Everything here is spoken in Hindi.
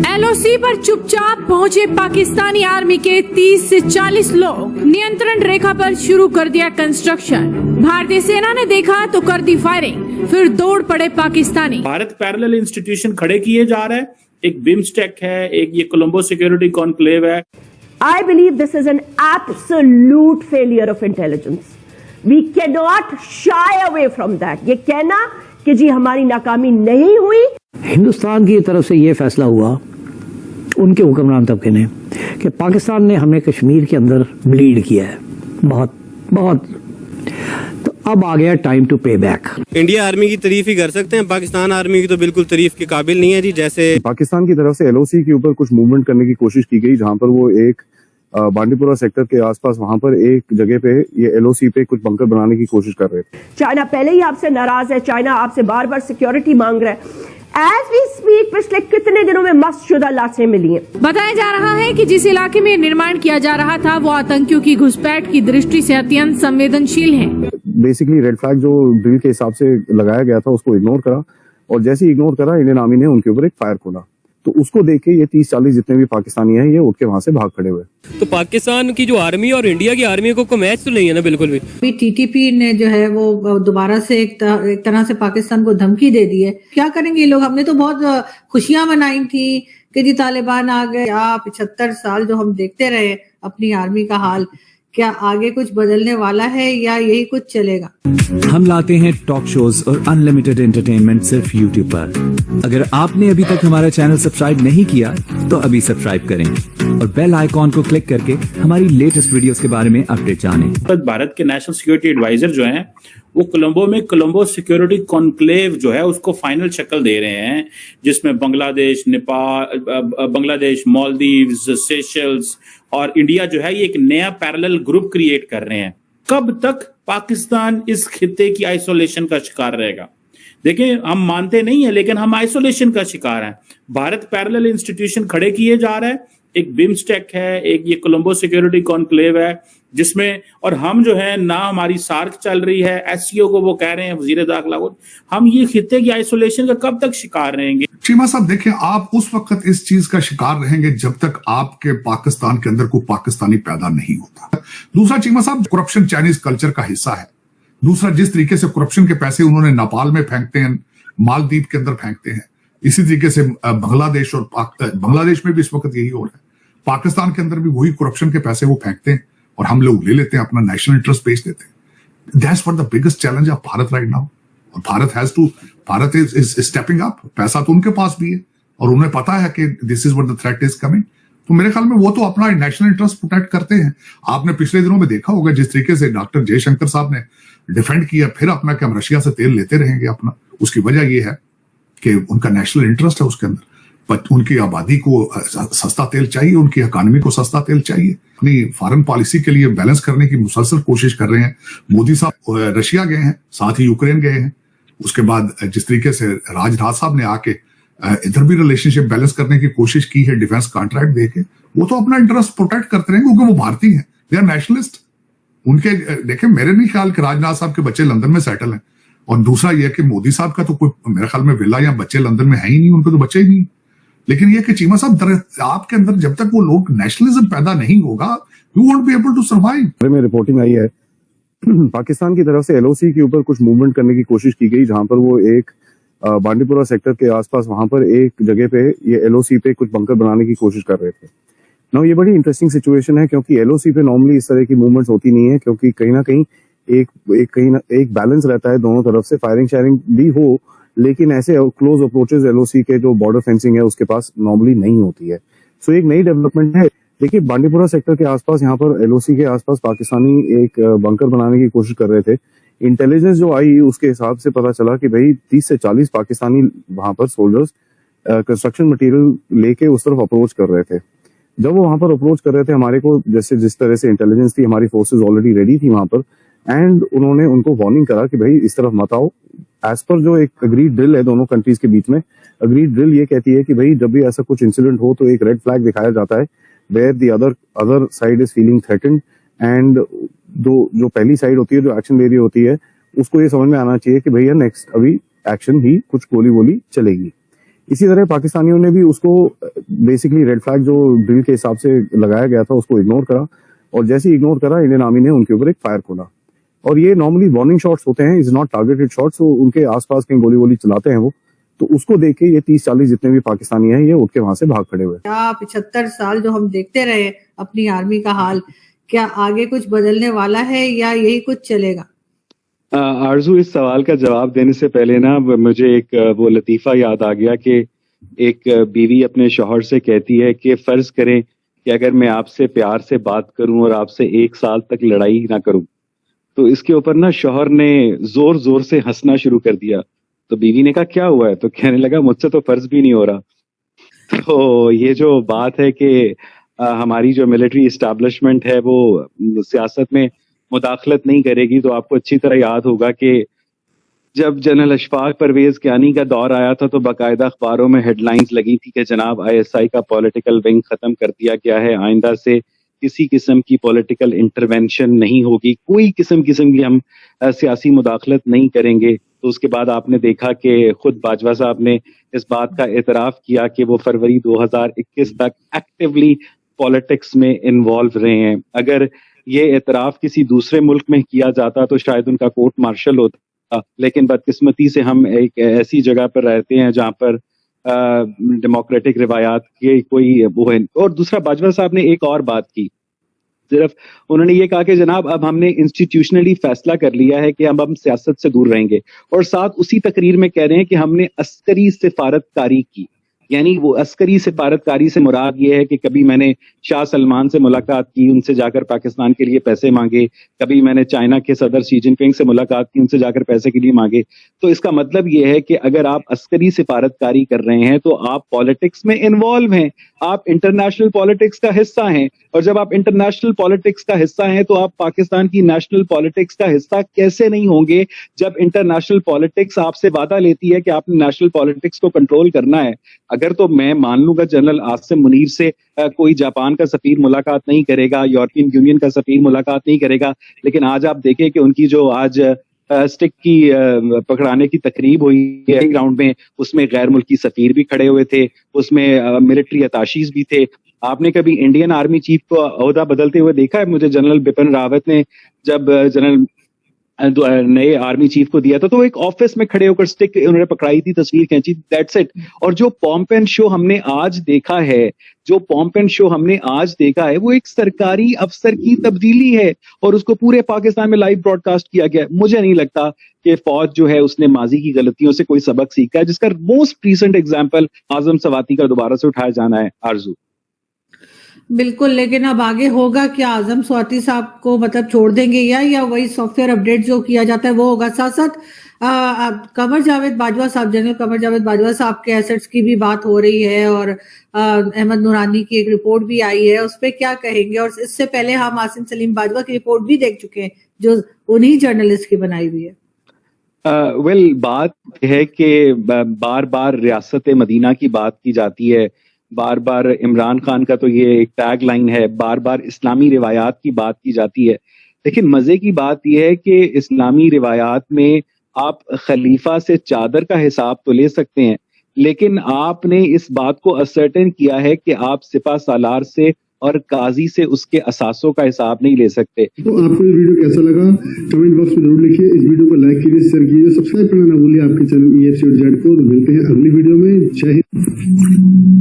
एलओसी पर चुपचाप पहुंचे पाकिस्तानी आर्मी के 30 से 40 लोग। नियंत्रण रेखा पर शुरू कर दिया कंस्ट्रक्शन। भारतीय सेना ने देखा तो कर दी फायरिंग, फिर दौड़ पड़े पाकिस्तानी। भारत पैरेलल इंस्टीट्यूशन खड़े किए जा रहे हैं। एक बिम्स्टेक है, एक ये कोलंबो सिक्योरिटी कॉन्क्लेव है। I believe this is an absolute failure of intelligence. We cannot shy away from that. ये कहना कि जी हमारी नाकामी नहीं हुई। हिंदुस्तान की तरफ से ये फैसला हुआ उनके हुक्मरान तबके ने कि पाकिस्तान ने हमें कश्मीर के अंदर ब्लीड किया है बहुत बहुत, तो अब आ गया टाइम टू पे बैक। इंडिया आर्मी की तारीफ ही कर सकते हैं, पाकिस्तान आर्मी की तो बिल्कुल तारीफ के काबिल नहीं है जी। जैसे पाकिस्तान की तरफ से एलओसी के ऊपर कुछ मूवमेंट करने की कोशिश की गई, जहां पर वो एक बांडीपुरा सेक्टर के आसपास वहां पर एक जगह पे ये एलओसी पे कुछ बंकर बनाने की कोशिश कर रहे थे। चाइना पहले ही आपसे नाराज है, चाइना आपसे बार बार सिक्योरिटी मांग रहा है। एज वी स्पीक पिछले कितने दिनों में मस्त शुदा लाशें मिली हैं। बताया जा रहा है कि जिस इलाके में निर्माण किया जा रहा था वो आतंकियों की घुसपैठ की दृष्टि से अत्यंत संवेदनशील है। बेसिकली रेड फ्लैग जो ड्रिल के हिसाब से लगाया गया था उसको इग्नोर करा, और जैसे ही इग्नोर करा इंडियन आर्मी ने उनके ऊपर एक फायर खोला। तो उसको देख के ये 30-40 जितने भी पाकिस्तानी हैं ये उठ के वहां से भाग खड़े हुए। तो पाकिस्तान की जो आर्मी और इंडिया की आर्मी को मैच तो नहीं है ना बिल्कुल भी। टीटीपी ने जो है वो दोबारा से एक तरह से पाकिस्तान को धमकी दे दी है। क्या करेंगे ये लोग? हमने तो बहुत खुशियां मनाई थी कि जी तालिबान आ गए। 75 साल जो हम देखते रहे अपनी आर्मी का हाल, क्या आगे कुछ बदलने वाला है या यही कुछ चलेगा? हम लाते हैं टॉक शोज और अनलिमिटेड एंटरटेनमेंट सिर्फ यूट्यूब पर। अगर आपने अभी तक हमारा चैनल सब्सक्राइब नहीं किया तो अभी सब्सक्राइब करें और बेल आइकॉन को क्लिक करके हमारी लेटेस्ट वीडियोस के बारे में अपडेट जानें। भारत के नेशनल सिक्योरिटी एडवाइजर जो हैं वो कोलंबो में कोलंबो सिक्योरिटी कॉन्क्लेव जो है उसको फाइनल शक्ल दे रहे हैं, जिसमें बांग्लादेश, नेपाल, बांग्लादेश, मालदीव्स, सेशल्स और इंडिया जो है ये एक नया पैरेलल ग्रुप क्रिएट कर रहे हैं। कब तक पाकिस्तान इस खित्ते की आइसोलेशन का शिकार रहेगा? देखिए, हम मानते नहीं है लेकिन हम आइसोलेशन का शिकार हैं। भारत पैरेलल इंस्टीट्यूशन खड़े किए जा रहे हैं। एक बिम्स्टेक है, एक ये कोलंबो सिक्योरिटी कॉन्क्लेव है, जिसमें और हम जो है ना हमारी सार्क चल रही है, एससीओ को वो कह रहे हैं वजीर दाखिला को। हम ये खित्ते की आइसोलेशन का कब तक शिकार रहेंगे? चीमा साहब देखिए, आप उस वक्त इस चीज का शिकार रहेंगे जब तक आपके पाकिस्तान के अंदर कोई पाकिस्तानी पैदा नहीं होता। दूसरा चीमा साहब, करप्शन चाइनीज कल्चर का हिस्सा है। दूसरा, जिस तरीके से करप्शन के पैसे उन्होंने नेपाल में फेंकते हैं, मालदीव के अंदर फेंकते हैं, इसी तरीके से बांग्लादेश और बांग्लादेश में भी इस वक्त यही हो रहा है। पाकिस्तान के अंदर भी वही करप्शन के पैसे वो फेंकते हैं और हम लोग ले लेते हैं, अपना नेशनल इंटरेस्ट बेच देते हैं। That's what the biggest challenge of Bharat right now. और भारत इज स्टेपिंग अप। पैसा तो उनके पास भी है और उन्हें पता है कि this is what the threat is coming. तो मेरे ख्याल में वो तो अपना नेशनल इंटरेस्ट प्रोटेक्ट करते हैं। आपने पिछले दिनों में देखा होगा जिस तरीके से डॉक्टर जयशंकर साहब ने डिफेंड किया फिर अपना कि हम रशिया से तेल लेते रहेंगे अपना। उसकी वजह यह है कि उनका नेशनल इंटरेस्ट है उसके अंदर। बट उनकी आबादी को सस्ता तेल चाहिए, उनकी इकोनॉमी को सस्ता तेल चाहिए। अपनी फॉरेन पॉलिसी के लिए बैलेंस करने की मुसलसल कोशिश कर रहे हैं। मोदी साहब रशिया गए हैं, साथ ही यूक्रेन गए हैं। उसके बाद जिस तरीके से राजनाथ साहब ने आके इधर भी रिलेशनशिप बैलेंस करने की कोशिश की है डिफेंस कॉन्ट्रैक्ट देके, वो तो अपना इंटरेस्ट प्रोटेक्ट करते रहेंगे क्योंकि वो भारतीय हैं, दे आर नेशनलिस्ट। उनके देखें, मेरे नहीं ख्याल कि राजनाथ साहब के बच्चे लंदन में सेटल हैं। और दूसरा यह कि मोदी साहब का तो कोई मेरे ख्याल में विला या बच्चे लंदन में है ही नहीं, उनके तो बच्चे ही नहीं। लेकिन यह कि चीमा साहब, आपके अंदर जब तक वो लोग नेशनलिज्म पैदा नहीं होगा, you won't be able to survive. में रिपोर्टिंग आई है पाकिस्तान की तरफ से एलओसी के ऊपर कुछ मूवमेंट करने की कोशिश की गई, जहां पर वो एक बांडीपुरा सेक्टर के आसपास वहां पर एक जगह पे ये एलओसी पे कुछ बंकर बनाने की कोशिश कर रहे थे। नाउ ये बड़ी इंटरेस्टिंग सिचुएशन है क्योंकि एलओसी पे नॉर्मली इस तरह की मूवमेंट्स होती नहीं है, क्योंकि कहीं ना कहीं एक बैलेंस रहता है दोनों तरफ से, फायरिंग शेयरिंग भी हो, लेकिन ऐसे क्लोज अप्रोचेस एलओसी के जो बॉर्डर फेंसिंग है उसके पास नॉर्मली नहीं होती है। सो एक नई डेवलपमेंट है। देखिए, बांडीपुरा सेक्टर के आसपास यहाँ पर एलओसी के आसपास पाकिस्तानी एक बंकर बनाने की कोशिश कर रहे थे। इंटेलिजेंस जो आई उसके हिसाब से पता चला कि भाई 30 से 40 पाकिस्तानी वहां पर सोल्जर्स कंस्ट्रक्शन मटेरियल लेके उस तरफ अप्रोच कर रहे थे। जब वो वहां पर अप्रोच कर रहे थे, हमारे को जिस तरह से इंटेलिजेंस थी, हमारी फोर्सेज ऑलरेडी रेडी थी वहां पर, एंड उन्होंने उनको वार्निंग करा कि भाई इस तरफ मत आओ। एज पर जो एक अग्रीड ड्रिल है दोनों कंट्रीज के बीच में, अग्रीड ड्रिल ये कहती है कि भाई जब भी ऐसा कुछ इंसिडेंट हो तो एक रेड फ्लैग दिखाया जाता है where the other side is feeling threatened, and जो पहली साइड होती है जो एक्शन ले रही होती है उसको ये समझ में आना चाहिए कि भैया नेक्स्ट अभी एक्शन ही कुछ गोली वोली चलेगी। इसी तरह पाकिस्तानियों ने भी उसको बेसिकली रेड फ्लैग जो ड्रिल के हिसाब से लगाया गया था उसको इग्नोर करा, और जैसे ही इग्नोर करा इंडियन आर्मी ने उनके ऊपर एक फायर खोला। और ये नॉर्मली वार्निंग शॉट्स होते हैं, इज नॉट टारगेटेड शॉट्स। तो उनके आसपास कहीं गोली वोली चलाते हैं वो, तो उसको देख के ये 30-40 जितने भी पाकिस्तानी हैं ये उठ के वहां से भाग खड़े हुए। क्या 75 साल जो हम देखते रहे अपनी आर्मी का हाल, क्या आगे कुछ बदलने वाला है या यही कुछ चलेगा? आरजू, इस सवाल का जवाब देने से पहले ना मुझे एक वो लतीफा याद आ गया कि एक बीवी अपने शौहर से कहती है कि फर्ज करें कि अगर मैं आपसे प्यार से बात करूं और आपसे 1 साल तक लड़ाई ना करूं, तो इसके ऊपर ना शौहर ने जोर जोर से हंसना शुरू कर दिया। तो बीवी ने कहा क्या हुआ है, तो कहने लगा मुझसे तो फर्ज भी नहीं हो रहा। तो ये जो बात है कि हमारी जो मिलिट्री इस्टेब्लिशमेंट है वो सियासत में मुदाखलत नहीं करेगी, तो आपको अच्छी तरह याद होगा कि जब जनरल अशफाक परवेज कियानी का दौर आया था तो बाकायदा अखबारों में हेडलाइंस लगी थी कि जनाब ISI का पॉलिटिकल विंग खत्म कर दिया गया है, आइंदा से किसी किस्म की पॉलिटिकल इंटरवेंशन नहीं होगी, कोई किस्म की हम सियासी मुदाखलत नहीं करेंगे। तो उसके बाद आपने देखा कि खुद बाजवा साहब ने इस बात का एतराफ़ किया कि वो फरवरी 2021 तक एक्टिवली पॉलिटिक्स में इन्वॉल्व रहे हैं। अगर ये एतराफ़ किसी दूसरे मुल्क में किया जाता तो शायद उनका कोर्ट मार्शल होता, लेकिन बदकिस्मती से हम एक ऐसी जगह पर रहते हैं जहाँ पर डेमोक्रेटिक रिवायात के कोई वो है। और दूसरा, बाजवा साहब ने एक और बात की, सिर्फ उन्होंने ये कहा कि जनाब अब हमने इंस्टीट्यूशनली फैसला कर लिया है कि अब हम सियासत से दूर रहेंगे, और साथ उसी तकरीर में कह रहे हैं कि हमने अस्करी सिफारतकारी की। यानी वो अस्करी सिफारतकारी से मुराद ये है कि कभी मैंने शाह सलमान से मुलाकात की, उनसे जाकर पाकिस्तान के लिए पैसे मांगे, कभी मैंने चाइना के सदर शी जिनपिंग से मुलाकात की, उनसे जाकर पैसे के लिए मांगे। तो इसका मतलब ये है कि अगर आप अस्करी सिफारतकारी कर रहे हैं तो आप पॉलिटिक्स में इन्वॉल्व हैं, आप इंटरनेशनल पॉलिटिक्स का हिस्सा हैं, और जब आप इंटरनेशनल पॉलिटिक्स का हिस्सा हैं तो आप पाकिस्तान की नेशनल पॉलिटिक्स का हिस्सा कैसे नहीं होंगे, जब इंटरनेशनल पॉलिटिक्स आपसे वादा लेती है कि आपने नेशनल पॉलिटिक्स को कंट्रोल करना है। अगर तो मैं मान लूंगा जनरल आसिम मुनीर से कोई जापान का सफीर मुलाकात नहीं करेगा, यूरोपियन यूनियन का सफीर मुलाकात नहीं करेगा, लेकिन आज आप देखें कि उनकी जो आज स्टिक की पकड़ाने की तकरीब हुई है ग्राउंड में, उसमें गैर मुल्की सफीर भी खड़े हुए थे, उसमें मिलिट्री अताशीज भी थे। आपने कभी इंडियन आर्मी चीफ को ओहदा बदलते हुए देखा है? मुझे जनरल बिपिन रावत ने जब जनरल नए आर्मी चीफ को दिया था तो एक ऑफिस में खड़े होकर स्टिक उन्होंने पकड़ाई थी, तस्वीर खींची, दैट्स इट। और जो पॉम्प एंड शो हमने आज देखा है, वो एक सरकारी अफसर की तब्दीली है, और उसको पूरे पाकिस्तान में लाइव ब्रॉडकास्ट किया गया। मुझे नहीं लगता कि फौज जो है उसने माजी की गलतियों से कोई सबक सीखा है, जिसका मोस्ट रीसेंट एग्जाम्पल आजम सवाती का दोबारा से उठाया जाना है। आरजू, बिल्कुल, लेकिन अब आगे होगा क्या? आजम स्वाति साहब को मतलब छोड़ देंगे या वही सॉफ्टवेयर अपडेट जो किया जाता है वो होगा? साथ साथ कमर जावेद बाजवा साहब, जनरल कमर जावेद बाजवा साहब के एसेट्स की भी बात हो रही है, और अहमद नूरानी की एक रिपोर्ट भी आई है, उस पर क्या कहेंगे? और इससे पहले हम आसिम सलीम बाजवा की रिपोर्ट भी देख चुके हैं जो उन्हीं जर्नलिस्ट की बनाई हुई है। बात है कि बार बार रियासत मदीना की बात की जाती है, बार बार इमरान खान का तो ये एक टैग लाइन है, बार बार इस्लामी रिवायात की बात की जाती है। लेकिन मजे की बात यह है कि इस्लामी रिवायात में आप खलीफा से चादर का हिसाब तो ले सकते हैं, लेकिन आपने इस बात को असर्टेन किया है कि आप सिपा सालार से और काजी से उसके असासों का हिसाब नहीं ले सकते। तो आपको ये वीडियो कैसा लगा कमेंट बॉक्स में जरूर लिखिए, इस वीडियो को लाइक कीजिए, शेयर कीजिए, सब्सक्राइब करना ना भूलिए आपके चैनल EFC और जेड को। तो मिलते हैं अगली वीडियो में। जय हिंद।